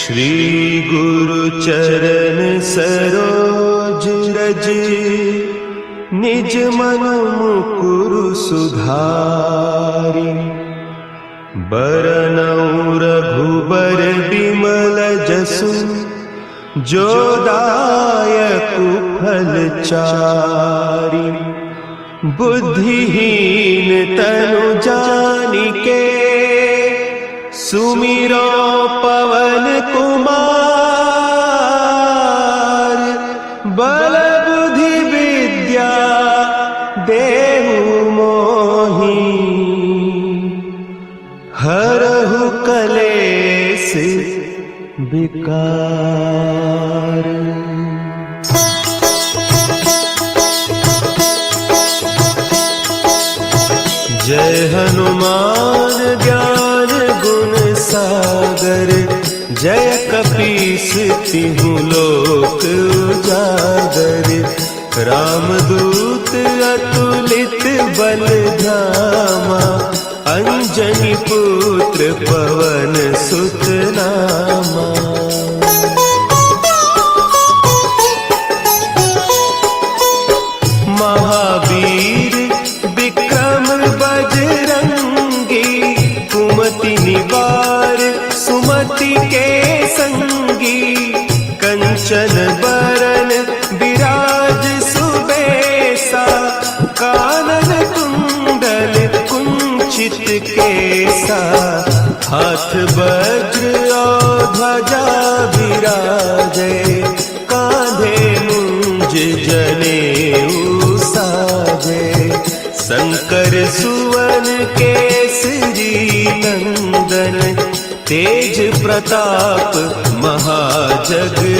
श्री गुरु चरण सरोज रज, निज मन मुकुरु सुधारि। बरनउँ रघुबर बिमल जसु, जो दायकु फल चारि। बुद्धिहीन तनु जानिके, सुमिरो पवन कुमार। बल बुद्धि विद्या देहु मोहि, हरहु कलेस विकार। जय हनुमान ज्ञान गुण सागर, जय कपीस तिहु लोक उजागर। रामदूत अतुलित बल धामा, अंजनी पुत्र पवन सुत नामा। महावीर विक्रम बजरंगी, कुमति निवार सुमति के संगी। कंचन बरन विराज सुबेसा, कानन कुंडल कुंचित केसा। हाथ वज्र और ध्वजा विराजे, कांधे मुंज जनेऊ साजे। शंकर सुवन केसरी नंदन, तेज प्रताप महाजगवंदन।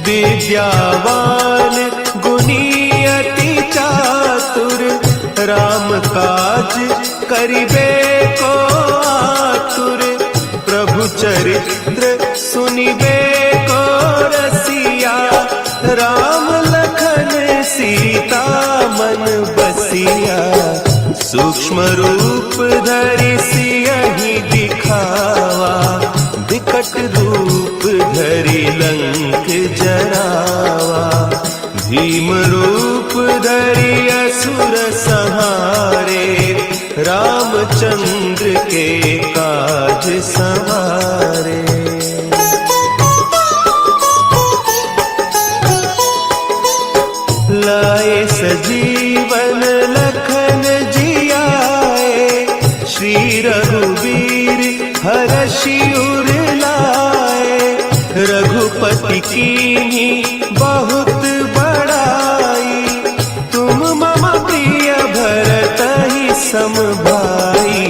विद्यावान गुणी अति चातुर, राम काज करिबे को आतुर। प्रभु चरित्र सुनिबे को रसिया, राम लखन सीता मन बसिया। सूक्ष्म रूप धरि सियहि दिखावा, विकट रूप धरि लंक जरावा। भीम रूप धरि असुर संहारे, रामचंद्र के काज सवारे। लाए सजीवन लखन जियाए, श्री रघुवीर हरषि उर लाए। रघुपति कीन्ही बहुत बड़ाई, तुम मम प्रिय भरतहि सम भाई।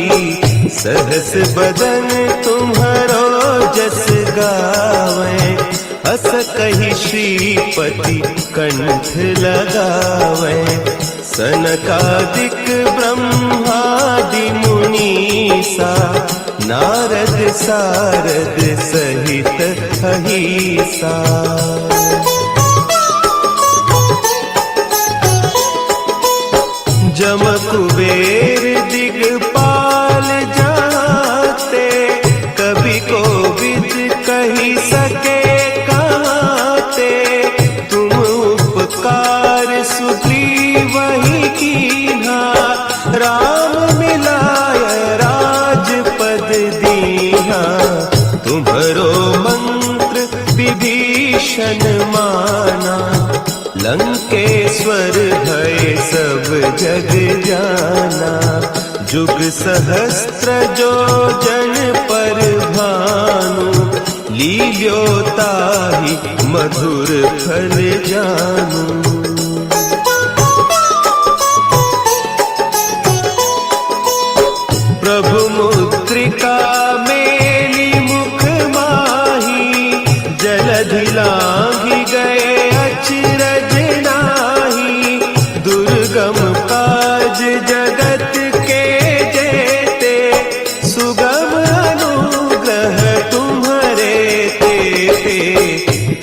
सहस बदन तुम्हरो जस गावें, अस कहि श्रीपति कंठ लगावें। सनकादिक ब्रह्मादि मुनीसा, नारद सारद सहित अहीसा। जम कुबेर दिगपाल जाते, कवि कोविद कहि सके कहते। तुम उपकार सुग्रीवहि कीन्हा, राम मिलाय राजपद दीन्हा। तुम्हरो मंत्र विभीषण माना, लंकेश्वर भय सब जग जाना। जुग सहस्त्र जो जन पर भानु, लील्यो ताहि मधुर फल जानू। प्रभु मुद्रिका मेली मुख माही, जलधि लांघि गए अचरज नाही। दुर्गम काज जगत के जेते, सुगम अनुग्रह तुम्हरे तेते।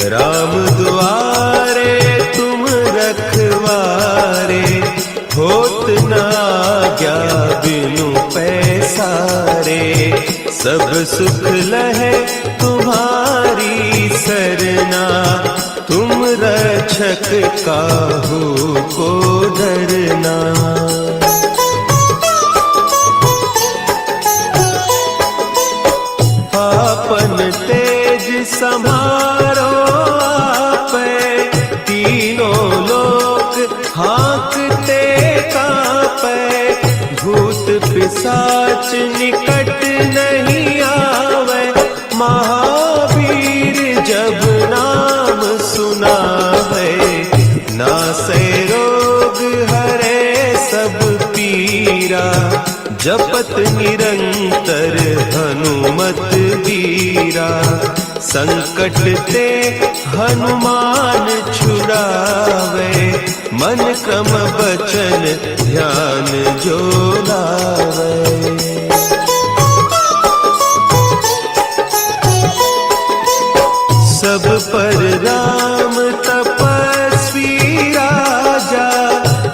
राम दुआरे तुम रखवारे, होत न आज्ञा बिनु पैसारे, सब सुख लहे तुम्हारी सरना, तुम रक्षक काहू को डरना। आपन तेज समारो आपे, तीनों लोक हाँकते कापे, भूत पिशाच निकट नहीं आवे, महावीर जब नाम सुनावे, नासे रोग हरे सब पीरा, जपत निरंतर हनुमत वीरा, संकट ते हनुमान छुड़ावे, मन क्रम बचन ध्यान जो लावे। सब पर राम तपस्वी राजा,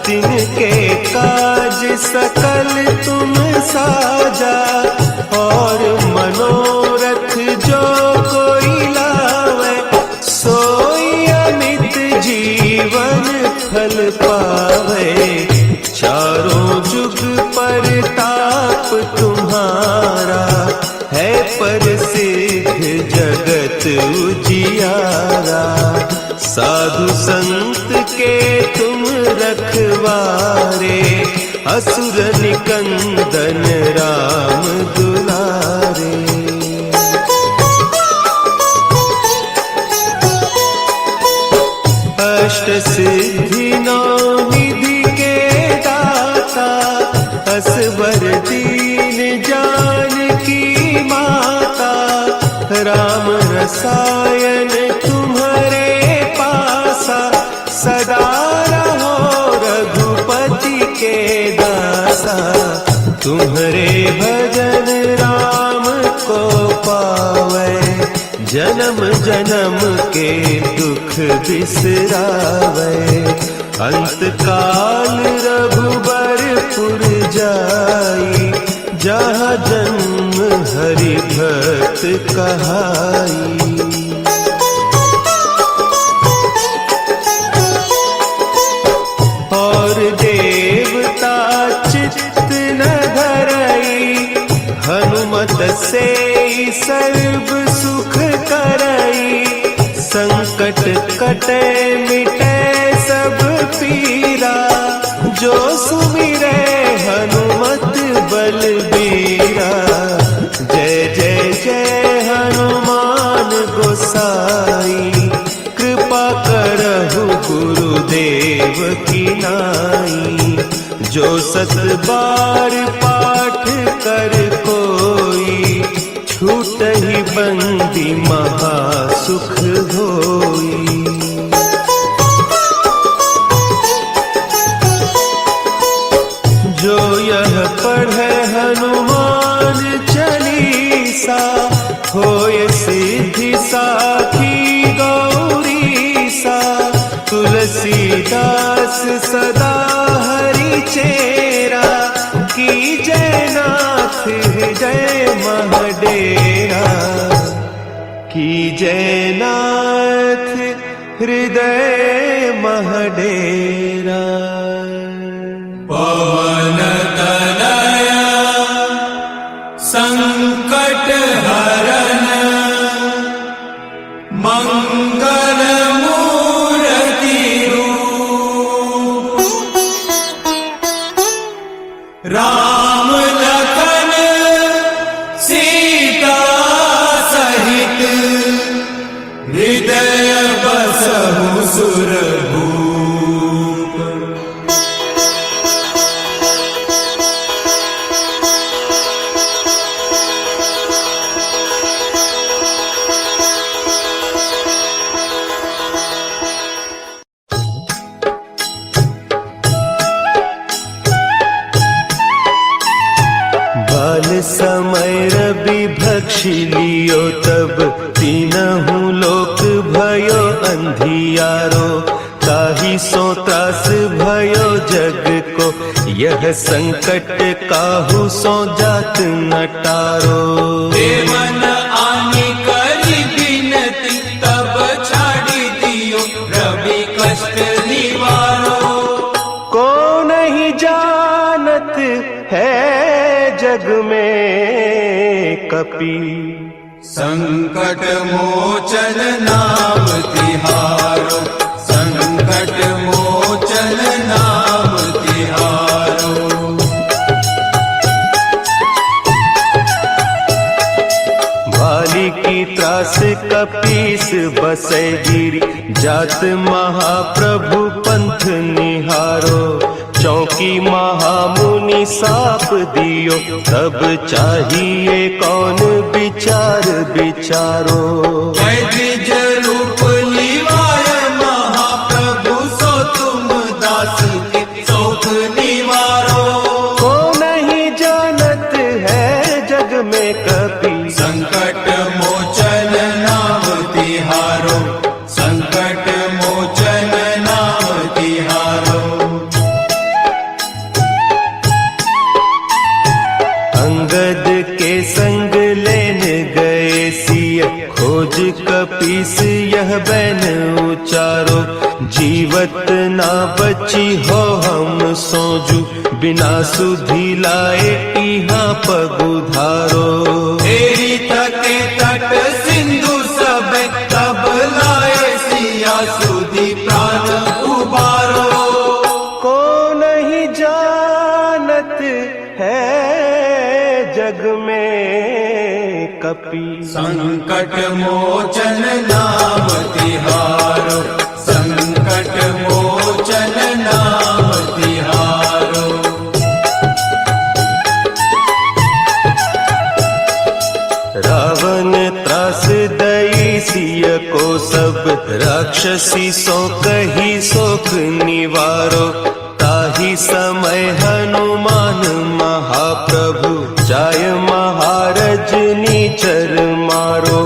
तिनके काज सकल तुम साजा, और मनोरथ जो कोई लावे, सोई अमित जीवन फल पावे, चारों जुग परताप तुम्हारा, है प्रसिद्ध जगत उजियारा, साधु संत के तुम रखवारे, असुर निकंदन राम दुलारे। अष्ट सिद्धि नौ निधि के दाता, असवर दीन जानकी माता, राम रसायन तुम्हारे पासा, सदा रहो रघुपति के दासा, तुम्हारे भजन राम को पावे, जन्म जन्म के दुख बिसरावे, अंत काल रघुबरपुर जाई, जहाँ जन्म हरि भक्त कहाई। और देवता चित्त न धरई, हनुमत से सर्व सुख करई, संकट कटे मिटे सब पीरा, जो सुमिरे हनुमत बलबीरा, जय जय जय हनुमान गोसाई, कृपा करहु गुरुदेव की नाई, जो सत बार पाठ कर कोई, छूटहि बंदी महासुख होई। जो यह पढ़े हनुमान चालीसा, होय सिद्धि साखी गौरीसा, तुलसीदास सदा हरि चेरा, की जय नाथ हृदय महडेरा, की जय नाथ हृदय महडेरा। पवन तनया संकट हरन, मंगल मूर्ति रूप, राम लखन सीता सहित, हृदय बसहु सुरभूप। समय रवि भक्षि लियो, तब तीनहु लोक भयो अंधियारो, ताहि सो त्रास भयो जग को, यह संकट काहू सो जात न टारो। देवन आनी करी बिनती, तब छाड़ी दियो रवि कष्ट निवारो। को नहीं जानत है जग में कपि, संकट मोचन नाम तिहारो, संकट मोचन नाम तिहारो। भाली की त्रास कपीस बसै गिरी, जात महाप्रभु पंथ निहारो। चौकी महामुनि साप दियो, तब चाहिए कौन विचार विचारो। जय द्विज रूप लिवाय महाप्रभु, सो तुम दास के शोक निवारो। को नहीं जानत है जग में कपि, संकट मोचन नाम तिहारो, संकट मोचन नाम तिहारो। अंगद के संग लेन गए सिय, खोज कपीस यह बैन उचारो। जीवत ना बची हो हम सोजू, बिना सुधि लाए इहाँ पगुधारो। तेरी तके तट सिंधु सब, तब लाए सिया सुधि प्राण उबारो। को नहीं जानत है जग में कपि, संकट मोचन नाम तिहारो, संकट मोचन नाम तिहारो। रावण त्रास दई सिय को सब, राक्षसी सो कही सोख निवारो। ताही समय हनुमान महाप्रभु, जाय महारज नीचर मारो।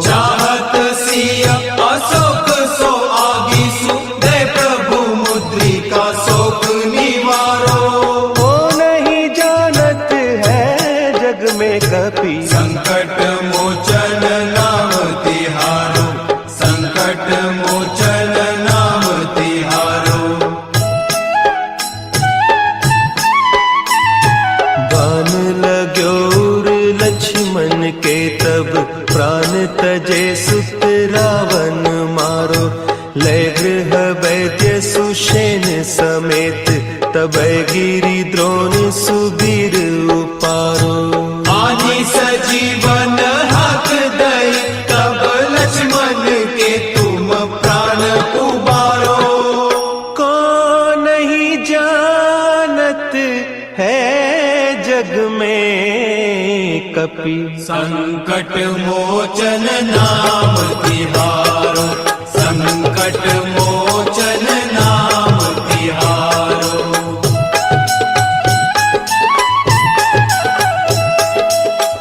चाहत सिया अशोक सो आगीसु, दे प्रभु मुद्रिका शोक निवारो। को नहीं जानत है जग में कपि, संकट मोचन नाम तिहारो, संकट मोचन नाम तिहारो। बान लाग्योर लक्ष्मण के, तब प्राण तजे सुत रावण मारो। लय गृह वैद्य सुषेण समेत, तब गिरि द्रोण सुबीर उपारो। आनी सजीवन हक दई, तब लक्ष्मण के तुम प्राण उबारो। को नहीं जानत है जग में कपि, संकट मोचन नाम तिहारो, संकट मोचन नाम तिहारो।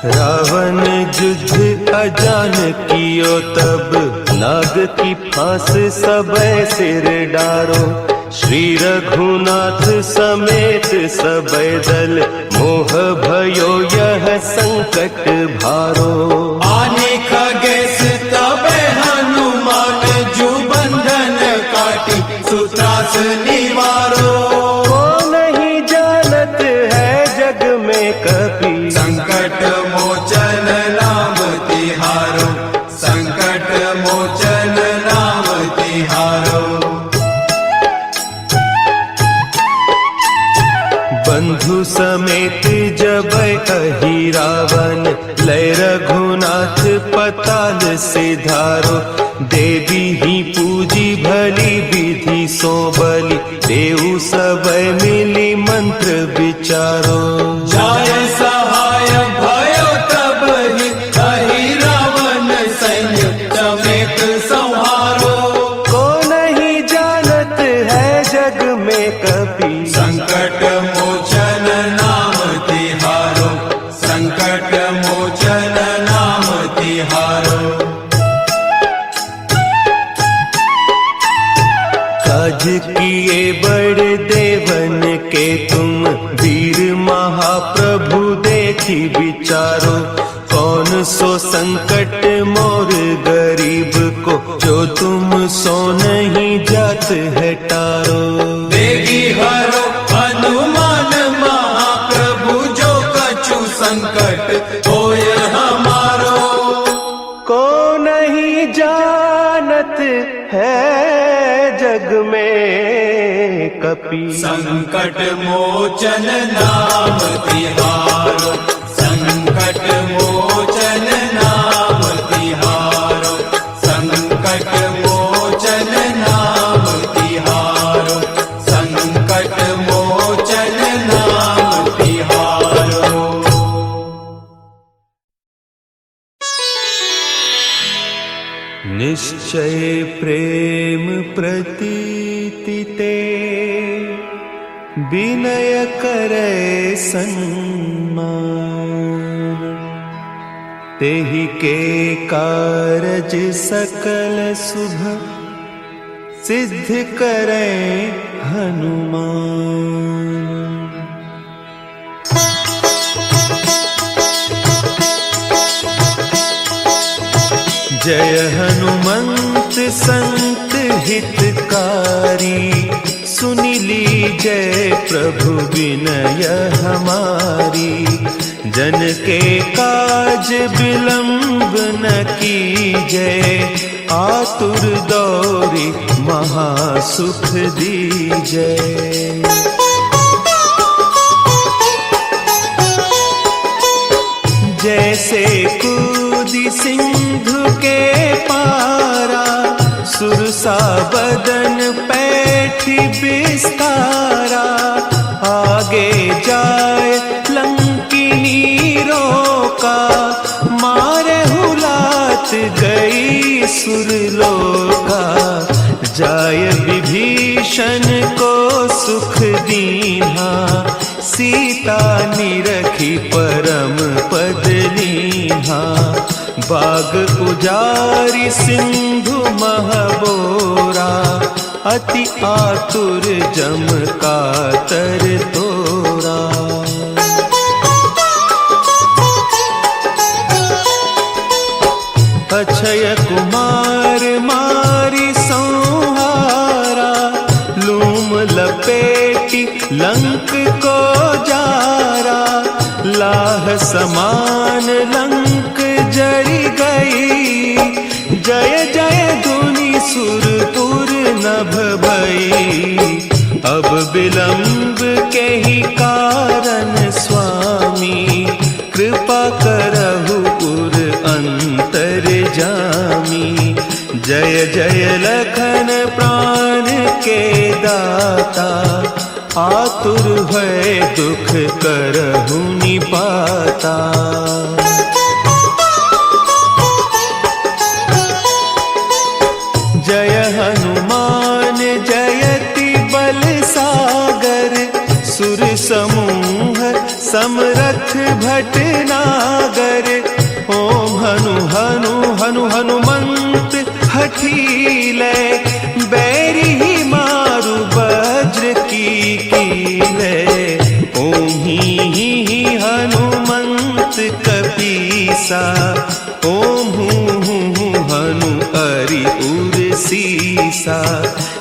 रावण युद्ध अजान कियो, तब नाग की फांस सब सिर डारो। श्री रघुनाथ समेत सब दल, मोह भयो यह संकट भारो। आने खगेश तब हनुमान, जू बंधन काटी सुत्रास निवारो। को नहीं जानत है जग में कपि, संकट मोचन नाम तिहारो, संकट मोचन नाम तिहारो। बंधु समेत जब अहि रावण, लय रघुनाथ पताल सिधारो। देवी ही पूजी भली विधि सो बलि, देव सब मिली मंत्र विचारो। जाय सहाय भयो तब ही, अहि रावण सैन्य समेत संहारो। को नहीं जानत है जग में कपि, संकट मोचन नाम तिहारो, संकट मोचन नाम तिहारो। काज किए बड़ देवन के, तुम वीर महाप्रभु देखी विचारो, कौन सो संकट मोर गरीब को, जो तुम सो नहीं जात है टारो। देगी हरो हनुमान महाप्रभु, जो कछु संकट होय हमारो। को नहीं जानत है जग में कपि, संकट मोचन नाम तिहारो, संकट मोचन नाम तिहारो, संकट मोचन नाम तिहारो, संकट मोचन नाम तिहारो। निश्चय प्रेम प्रतीति ते, विनय करे सन्मान, तेहि के कारज सकल शुभ, सिद्ध करे हनुमान। जय हनुमंत संत हितकारी, सुनि लीजय प्रभु विनय हमारी। जन के काज विलंब न कीजय, आतुर दौरी महासुख दीजय। जैसे कूदी सिंधु के पारा, सुरसा बदन पैठी बिस्तारा। आगे जाए लंकिनी रोका, मारे हुलात गई सुरलोका। जाय विभीषण को सुख दीन्हा, सीता निरखी परम पद लीन्हा। बाग उजारी सिंधु महबोरा, अति आतुर जम कातर तोरा। अक्षय कुमार मारी संहारा, लूम लपेटी लंक को जारा। लाह समान लंक जरी गई, जय जय धुनि सुरपुर नभ भई। अब विलंब के ही कारण स्वामी, कृपा करहु उर अंतर जामी। जय जय लखन प्राण के दाता, आतुर है दुख करहु निपाता। जय हनुमान जयति बल सागर, सुर समूह समरथ भटनागर। ओम हनु हनु हनु हनुमंत हठीले, बैरी ही मारु वज्र की कीले। ओम ही हनुमंत कपीसा, ओम हूँ हनु अरि उर सीसा।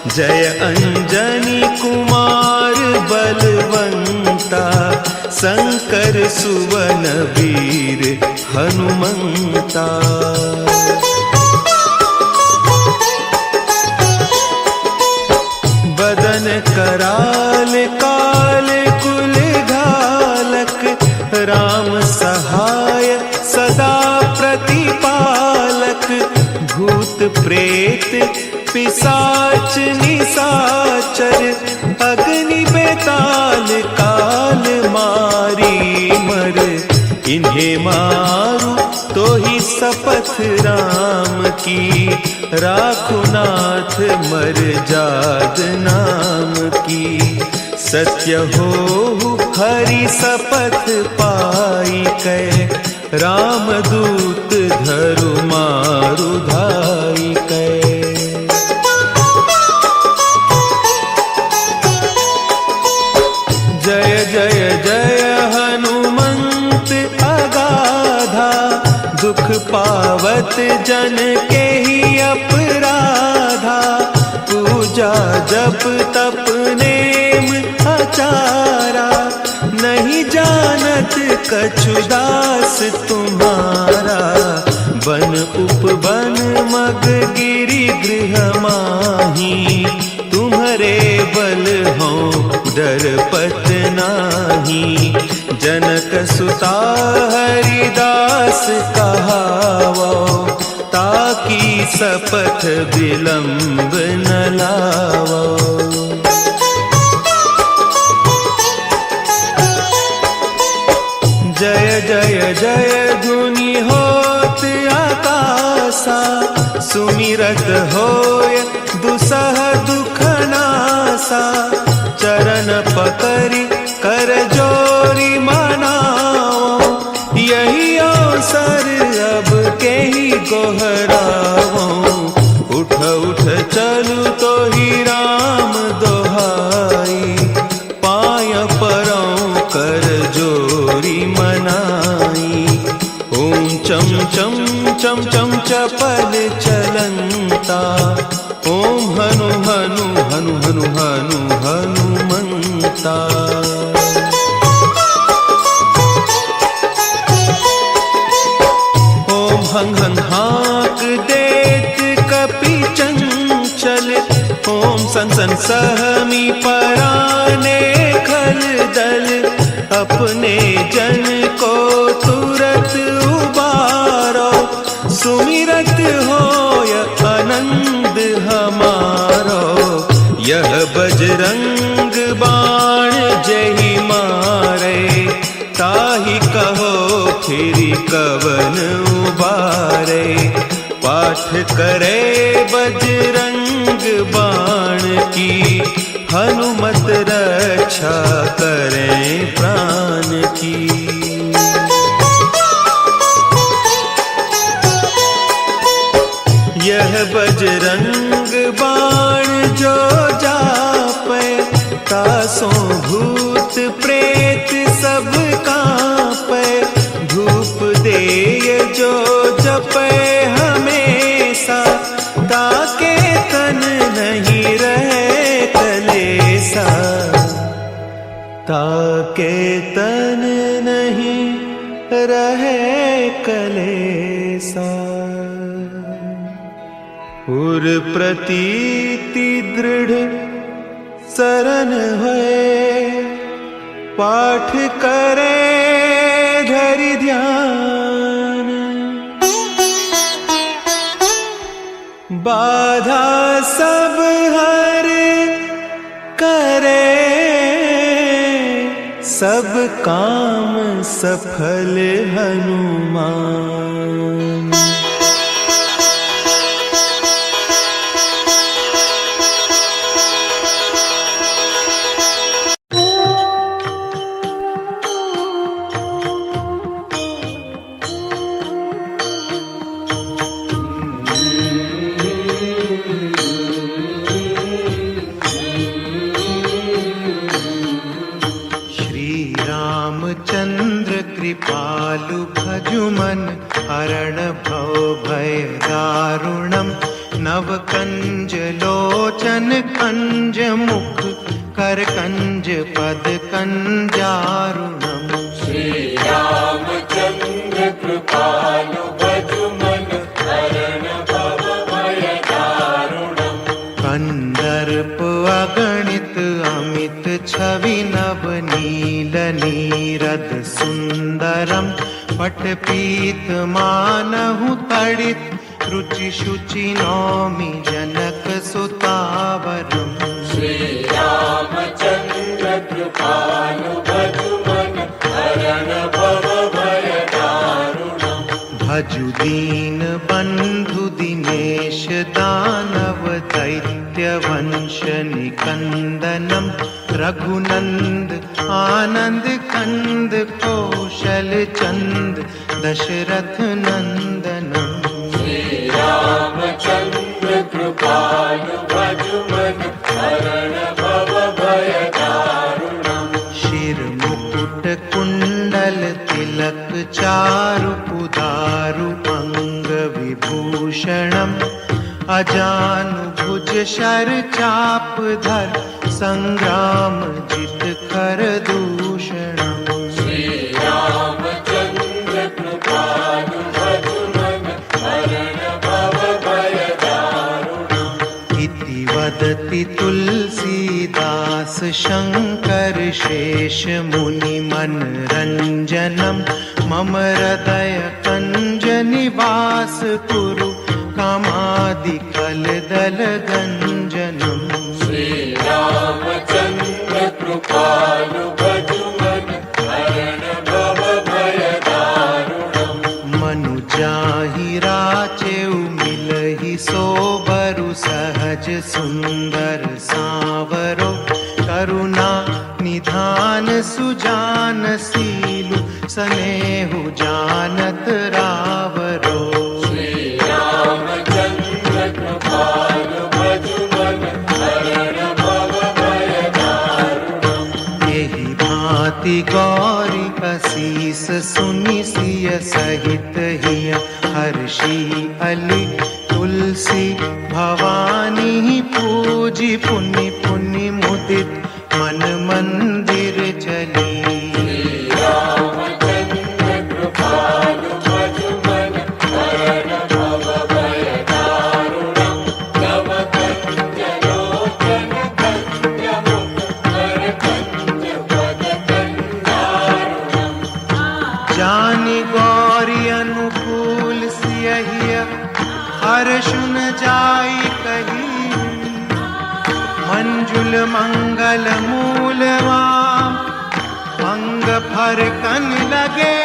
जय अंजनी कुमार बलवंता, शंकर सुवन वीर हनुमंता। बदन कराल काल कुल घालक, राम सहाय सदा प्रतिपालक। भूत प्रेत पिशाच निशाचर, अग्नि बेताल काल मारी मर। इन्हें मारू तो ही शपथ राम की, राखुनाथ मर जाद नाम की। सत्य हो हरि शपथ पाई कै, रामदूत धरु मारु धाई कै। जय जय जय जय हनुमंत अगाधा, दुख पावत जन के ही अपराधा। पूजा जप तप नेम आचारा, नहीं जानत कछु दास तुम्हारा। बन उपवन मग गिरि गृह माही, तुम्हारे बल हो डरपत नाही। जनक सुता हरिदास कहावो, ताकि सपथ विलंब न लावो। जय जय जय धुनि होत आकाशा, सुमिरत होय दुसह दुख नासा। चरण पकड़ि कर जोरी मनाओ, यही अवसर अब के ही गोहराओ। उठ उठ चलू तो ही राम दोहाई, पाय परौ कर जोरी मनाई। ओम चम चम चम चम चपल चलंता, ओम हनु हनु हनु हनु हनु हनुमंता। ओम हंग हंग हाक देत कपि चंचल, ओम सन सन सहमी पराने खल दल। अपने जन को तुरत उबारो, सुमिरत होय आनंद हमारो। यह बजरंग बाण जहि मारे, ताहि कहो फिरि कवन उबारे। पाठ करे बजरंग बाण की, हनुमत रक्षा करें प्राण की। यह बजरंग बाण जो जापे, तासों भूत प्रेत सब कांपे। धूप देय जो जपे हमेशा, ताके तन नहीं रहे कलेसा। ताके तन नहीं रहे कलेसा। उर प्रतीति दृढ़ सरन है, पाठ करे धरि ध्यान। बाधा सब हर करे, सब काम सफल हनुमान। चंद्र कृपालु भजुमन, हरण भव भय दारुणम। नव कंज लोचन कंज मुख, कर कंज पद कंजारुणम। श्री रामचंद्र कृपालु भजुमन, हरण भव भय दारुणम। कंदर्प अगणित अमित छवि नव नील नीरद सुंदरम। पट पीत मानहु तड़ित, रुचि शुचि नौमि जनक सुतावरम। श्री रामचंद्र कृपालु भजुमन, हरण भव भय दारुणम। भजु दीन बंधु दिनेश दानव, दैत्य वंश निकंदनम। रघुनंद आनंद कंद, कौशल चंद दशरथ नंदनम। श्री रामचंद्र कृपालु भजुमन, हरण भव भय दारुणम। शिर कुंडल तिलक चारु पुदारु अंग विभूषणम अजानु भुज शर चाप धर संग्राम जित कर दूषणम श्री रामचंद्र कृपालु भजुमन हरण भव भय दारुणम् इति वदति तुलसीदास शंकर शेष मुनि मनरंजनम मम हृदय कंज निवास कुरु कामादि कलदल गंजनम श्री रामचंद्र कृपालु भजुमन हरण भव भय दारुणम् मनुजाहि राचेउ मिलहि सोबरु सहज सुंदर सावरो करुणा निधान सुजान सीलु स्नेहु जानत रावरो श्री रामचंद्र कृपालु भजुमन हरण भव भय दारुणम् यही भांति गौरी असीस सुनि सिय सहित हिय हर्षि अली तुलसी भवानी पूजी पुनि पुनि मुदित मन मंदिर चली रामचंद्र कृपालु भजुमन हरण भव भय दारुणम् तव कंजलोचन कंजमुख कर कंज पद कंदारुणम् जानि गौरी अनुकूल सियहिय हर्षुन जाई कही मंजुल मंगल मूलवाम अंग फर कन लगे